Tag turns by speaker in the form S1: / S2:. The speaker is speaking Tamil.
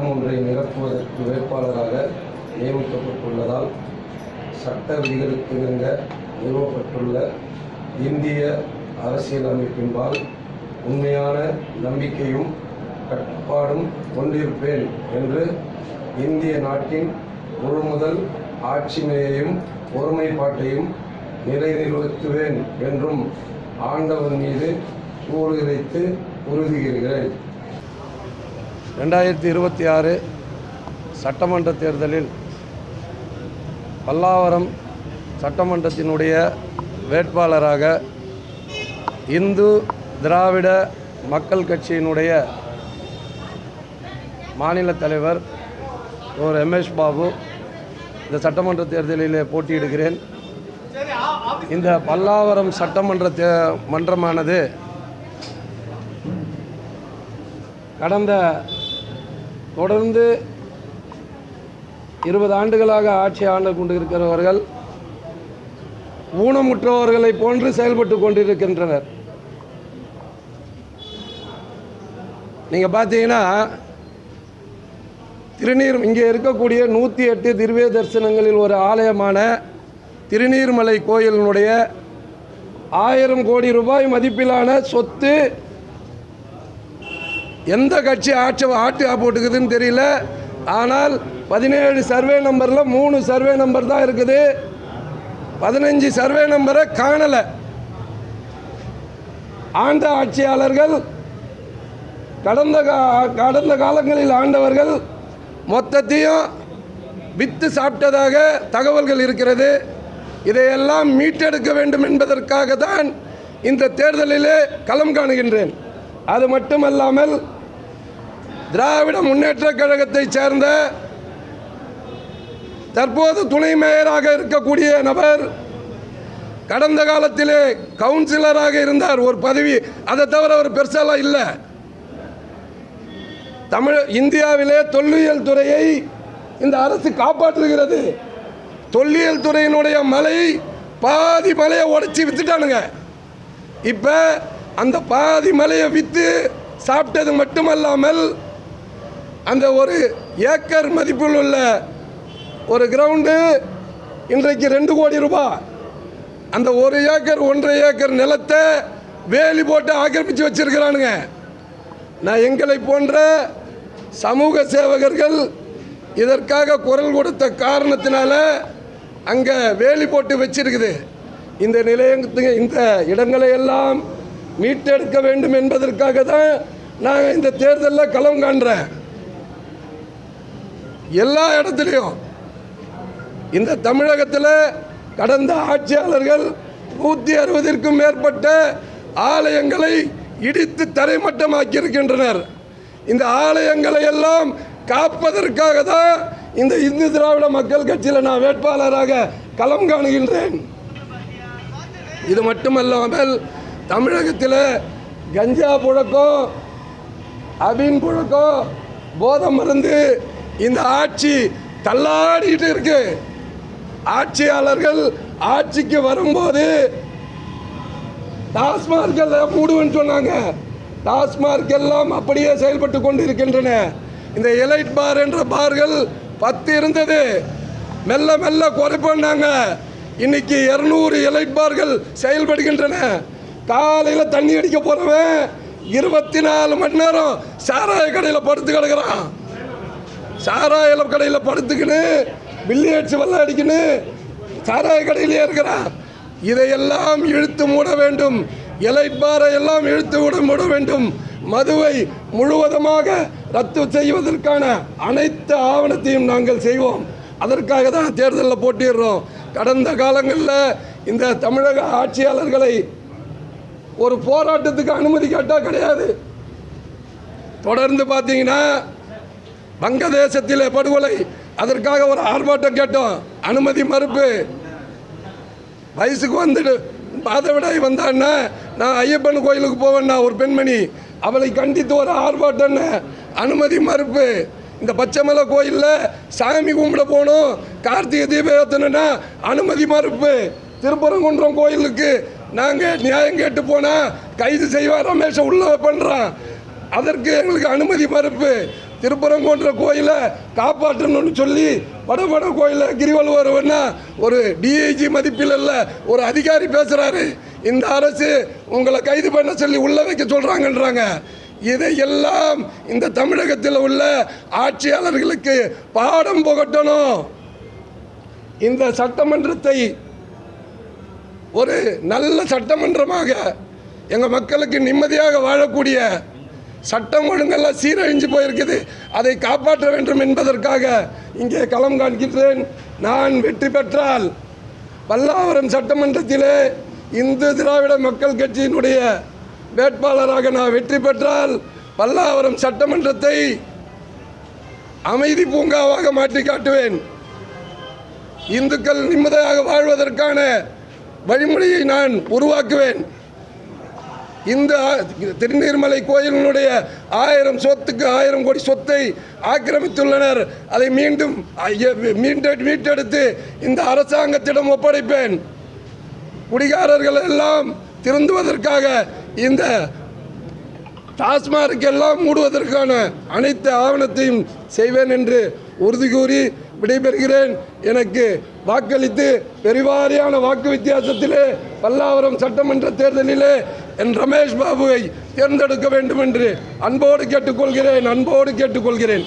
S1: இடம் ஒன்றை நிரப்புவதற்கு வேட்பாளராக நியமிக்கப்பட்டுள்ளதால் சட்ட விதிகளுக்கு இணங்க நிறுவப்பட்டுள்ள இந்திய அரசியலமைப்பின்பால் உண்மையான நம்பிக்கையும் கட்டுப்பாடும் கொண்டிருப்பேன் என்று இந்திய நாட்டின் முழுமுதல் ஆட்சிமையையும் ஒருமைப்பாட்டையும் நிலைநிறுத்துவேன் என்றும் ஆண்டவன் மீது கூறுரைத்து உறுதிகிறேன். 2026 சட்டமன்ற தேர்தலில் பல்லாவரம் சட்டமன்றத்தினுடைய வேட்பாளராக இந்து திராவிட மக்கள் கட்சியினுடைய மாநில தலைவர் எம்.எஸ். பாபு இந்த சட்டமன்ற தேர்தலிலே போட்டியிடுகிறேன். இந்த பல்லாவரம் சட்டமன்ற மன்றமானது கடந்த தொடர்ந்து 20 ஆண்டுகளாக ஆட்சி ஆண்டு கொண்டிருக்கிறவர்கள் ஊனமுற்றவர்களை போன்று செயல்பட்டு கொண்டிருக்கின்றனர். நீங்கள் பார்த்தீங்கன்னா இங்கே இருக்கக்கூடிய 108 திவ்ய தரிசனங்களில் ஒரு ஆலயமான திருநீர்மலை கோயிலினுடைய 1000 கோடி ரூபாய் மதிப்பிலான சொத்து எந்த கட்சி ஆட்சி போட்டுக்குதுன்னு தெரியல. ஆனால் 17 சர்வே நம்பரில் 3 சர்வே நம்பர் தான் இருக்குது. 15 சர்வே நம்பரை காணலை. ஆண்ட ஆட்சியாளர்கள் கடந்த காலங்களில் ஆண்டவர்கள் மொத்தத்தையும் வித்து சாப்பிட்டதாக தகவல்கள் இருக்கிறது. இதையெல்லாம் மீட்டெடுக்க வேண்டும் என்பதற்காக தான் இந்த தேர்தலிலே களம் காணுகின்றேன். அது மட்டுமல்லாமல் திராவிட முன்னேற்ற கழகத்தை சேர்ந்த தற்போது துணை மேயராக இருக்கக்கூடிய நபர் கடந்த காலத்திலே கவுன்சிலராக இருந்தார். ஒரு பதவி, அதை தவிர ஒரு பெருசாலாம் இல்லை. இந்தியாவிலே தொல்லியல் துறையை இந்த அரசு காப்பாற்றுகிறது. தொல்லியல் துறையினுடைய பாதி மலையை உடைச்சி வித்துட்டானுங்க. இப்போ அந்த பாதி மலையை விற்று சாப்பிட்டது மட்டுமல்லாமல் அந்த 1 ஏக்கர் மதிப்பில் உள்ள ஒரு கிரவுண்டு இன்றைக்கு 2 கோடி ரூபாய். அந்த 1 ஏக்கர் 1.5 ஏக்கர் நிலத்தை வேலி போட்டு ஆக்கிரமித்து வச்சிருக்கிறானுங்க. நான் எங்களை போன்ற சமூக சேவகர்கள் இதற்காக குரல் கொடுத்த காரணத்தினால அங்கே வேலி போட்டு வச்சிருக்குது. இந்த இந்த இடங்களை எல்லாம் மீட்டெடுக்க வேண்டும் என்பதற்காக தான் நான் இந்த தேர்தலில் களம் காண்றேன். எல்லா இடத்துலையும் இந்த தமிழகத்தில் கடந்த ஆட்சியாளர்கள் 160க்கும் மேற்பட்ட ஆலயங்களை இடித்து தரைமட்டமாக்கி இருக்கின்றனர். இந்த ஆலயங்களை எல்லாம் காப்பதற்காக தான் இந்த இந்து திராவிட மக்கள் கட்சியில் நான் வேட்பாளராக களம் காணுகின்றேன். இது மட்டுமல்லாமல் தமிழகத்தில் கஞ்சா புழக்கம், அபின் புழக்கம், போதை மருந்து இந்த ஆட்சி தள்ளாடிட்டு இருக்கு. ஆட்சியாளர்கள் ஆட்சிக்கு வரும்போது டாஸ்மார்க் மூடுவேன்னு சொன்னாங்க. டாஸ்மார்க் எல்லாம் அப்படியே செயல்பட்டு கொண்டு இருக்கின்றன. இந்த எலைட் பார் என்ற பார்கள் 10 இருந்தது, மெல்ல மெல்ல குறைப்பாங்க. இன்னைக்கு 200 எலைட் பார்கள் செயல்படுகின்றன. காலையில் தண்ணி அடிக்க போறவன் 24 மணி நேரம் சாராய கடையில் படுத்து கிடக்கிறான். சாராய கடையில் படுத்துக்கின்னு பில்லி அடிச்சு வெள்ளம் அடிக்கின்னு சாராய கடையிலே இருக்கிறான். இதையெல்லாம் இழுத்து மூட வேண்டும். எலைட் பாரை எல்லாம் இழுத்து மூட வேண்டும். மதுவை முழுவதுமாக ரத்து செய்வதற்கான அனைத்து ஆவணத்தையும் நாங்கள் செய்வோம். அதற்காக தான் தேர்தலில் போட்டிடுறோம். கடந்த காலங்களில் இந்த தமிழக ஆட்சியாளர்களை ஒரு போராட்டத்துக்கு அனுமதி கேட்டால் கிடையாது. தொடர்ந்து பார்த்தீங்கன்னா வங்கதேசத்தில் படுகொலை, அதற்காக ஒரு ஆர்ப்பாட்டம் கேட்டோம், அனுமதி மறுப்பு. வயசுக்கு வந்துட்டு மாதவிடாய் வந்தான்னா நான் ஐயப்பன் கோயிலுக்கு போவேன்னா ஒரு பெண்மணி, அவளை கண்டித்து ஒரு ஆர்ப்பாட்டம், அனுமதி மறுப்பு. இந்த பச்சைமலை கோயிலில் சாமி கும்பிட போகணும், கார்த்திகை தீபம் ஏற்றணுன்னா அனுமதி மறுப்பு. திருப்பரங்குன்றம் கோயிலுக்கு நாங்கள் நியாயம் கேட்டு போனால் கைது செய்வார், ரமேஷை உள்ள பண்ணுறான், அதற்கு எங்களுக்கு அனுமதி மறுப்பு. திருப்பரங்குன்ற கோயிலை காப்பாற்றணும்னு சொல்லி வடமட கோயிலில் கிரிவலம் ஒரு டிஐஜி மதிப்பில் இல்லை ஒரு அதிகாரி பேசுகிறாரு. இந்த அரசு உங்களை கைது பண்ண சொல்லி உள்ள வைக்க சொல்கிறாங்கன்றாங்க. இதையெல்லாம் இந்த தமிழகத்தில் உள்ள ஆட்சியாளர்களுக்கு பாடம் புகட்டணும். இந்த சட்டமன்றத்தை ஒரு நல்ல சட்டமன்றமாக எங்கள் மக்களுக்கு நிம்மதியாக வாழக்கூடிய சட்டம் ஒழுங்கெல்லாம் சீரழிஞ்சு போயிருக்குது, அதை காப்பாற்ற வேண்டும் என்பதற்காக இங்கே களம் காண்கின்றேன். நான் வெற்றி பெற்றால் பல்லாவரம் சட்டமன்றத்திலே இந்து திராவிட மக்கள் கட்சியினுடைய வேட்பாளராக நான் வெற்றி பெற்றால் பல்லாவரம் சட்டமன்றத்தை அமைதி பூங்காவாக மாற்றி காட்டுவேன். இந்துக்கள் நிம்மதியாக வாழ்வதற்கான வழிமுறையை நான் உருவாக்குவேன். இந்த திருநீர்மலை கோயிலினுடைய 1000 சொத்துக்கு 1000 கோடி சொத்தை ஆக்கிரமித்துள்ளனர். அதை மீண்டும் மீட்டெடுத்து இந்த அரசாங்கத்திடம் ஒப்படைப்பேன். குடிகாரர்கள் எல்லாம் திருந்துவதற்காக இந்த டாஸ்மார்க்கெல்லாம் மூடுவதற்கான அனைத்து ஆவணத்தையும் செய்வேன் என்று உறுதி கூறி விடைபெறுகிறேன். எனக்கு வாக்களித்து பெருவாரியான வாக்கு வித்தியாசத்திலே பல்லாவரம் சட்டமன்ற தேர்தலிலே என் ரமேஷ் பாபுவை தேர்ந்தெடுக்க வேண்டும் என்று அன்போடு கேட்டுக்கொள்கிறேன்.